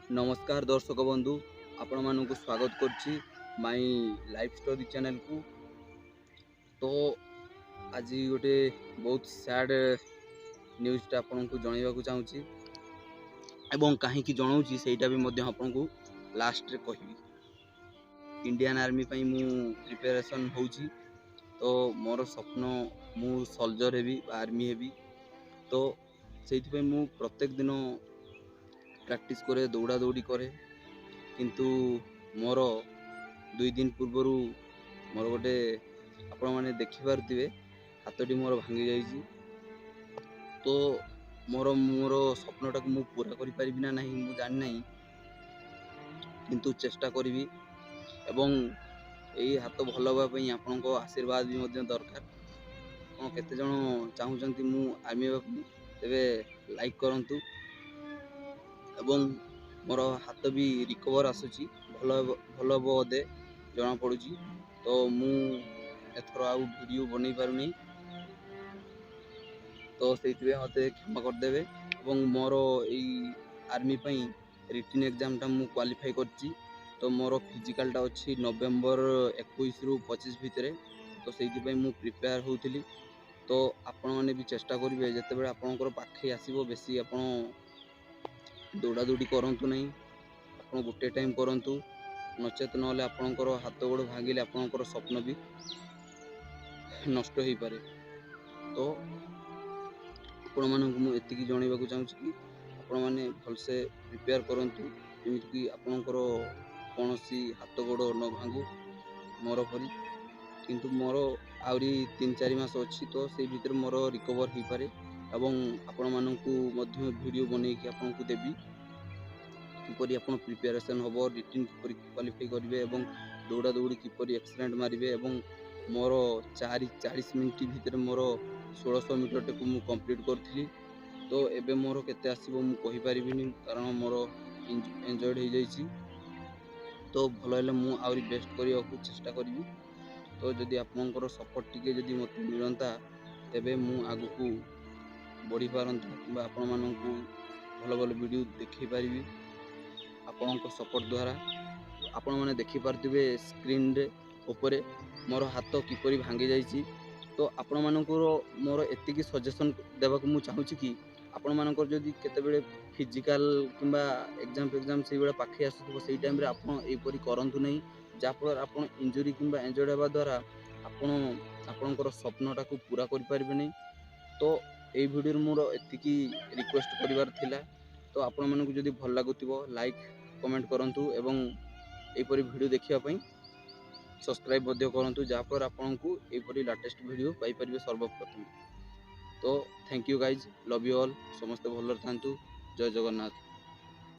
नमस्कार दर्शक बंधु आपण मानक स्वागत करछि माय लाइफ स्टोरी चैनल को। तो आज गोटे बहुत सैड न्यूज़टा आपन को जनइबा को चाहूँगी एवं कहीं जनाऊँगी सेटा भी मध्य आपन को लास्ट रे कहबी। इंडियन आर्मी पई मु प्रिपरेशन होउछि। तो मोर स्वप्न मु सोल्जर हेबी आर्मी हेबी। तो सेति पई मु प्रत्येक दिन प्रैक्टिस करे दौड़ा दौड़ी करे, किंतु मोर 2 दिन पूर्वर मोर गोटे आपण माने देखि पारुथिबे हाथटी मोर भांगी जाइछि। तो मोर मोर स्वप्नटा को मु पूरा करि परिबि ना नहीं मु जानि नहीं, किंतु चेष्टा करिवि एवं एई हाथ भल होबा पई आपनको आशीर्वाद भी मध्य दरकार। आपण केते जण चाहुचंती मु आर्मी हेबा पई तेबे लाइक करंतु एवं मोर हाथ भी रिकवर आसुची भल भल बोदे जना पड़ुची। तो मु एथर आउ वीडियो बनै पारुनी, तो सेइतिबे मते क्षमा कर देबे। एवं मोर एई आर्मी पई रिटन एग्जाम टा मु क्वालिफाई करची। तो मोर फिजिकल टा अछि नवंबर 21 रु 25 भितरे। तो सेइति पई मु प्रिपेयर होउथिली। तो आपण माने भी चेष्टा करिवे जते बेले आपनकर पाखे आसीबो बेसी आपण दौड़ा दौड़ी करंतु नहीं, आपण गोटे टाइम करंतु नचेत नले आपनकर हाथ गोड़ भांगिले आपनकर स्वप्न भी नष्ट होई पारे। तो आपण मानक मु एतिकी जणैबा को चाहूँ कि आपण माने भल से प्रिपेयर करंतु जेमिति कि आपनकर कोनोसी हाथ गोड़ न भांगु मोर परी। किंतु मोर आउरी 3-4 मास अछि, तो से भीतर मोर रिकवर होई पारे एवं आपण मानकू मध्य वीडियो बनै कि आपन को देबी किपरि आपन प्रिपरेशन होबो, रिटन किपरि क्वालिफाई करिवे एवं दौड़ा दौड़ी किपरि एक्सीलेंट मारिवे। एवं मोर 4:40 मिनिट भीतर मोर 1600 मीटर टेकु मु कंप्लीट करथिली। तो एबे मोर केते आसीबो मु कहि परिबिनी कारण मोर एन्जॉयड हो जाइछि। तो भल हेले मु आउरी बेस्ट करिया को चेष्टा करिवि। तो जदि आपनकर सपोर्ट टिके जदि मते मिलंता तेबे मु आगु को बढ़ी पारंती किंबा आपण मानकू भल भल वीडियो देखि पारिबी आपनकर सपोर्ट द्वारा। आपण माने देखि पारथिबे स्क्रीन रे ऊपर मोर हाथ किपरि भांगी जाइछि। तो आपण मानकर मोर एतिकी सजेशन देबा को मु चाहूछि कि आपण मानकर जदि केते बेले फिजिकल किंबा एग्जाम से बेले पाखे आसुथबो सेई टाइम रे आपण एपरि करंतु नहीं, जा फल आपण इंजुरी किंबा एंजर्ड हेबा द्वारा आपण आपनकर स्वप्नटा को पूरा करि पारिबे नहीं। तो एई वीडियो मोर एतिकी रिक्वेस्ट करिवार थिला। तो आपण मानकू जदि भल लागुथिबो लाइक कमेंट करंतु एवं एपरि वीडियो देखिया पई सब्सक्राइब मध्य करंतु, जा पर आपनकू एपरि लेटेस्ट वीडियो पाई परिबे सर्वप्रथम। तो thank you guys, love you all, समस्त भलर थांतु। जय जगन्नाथ।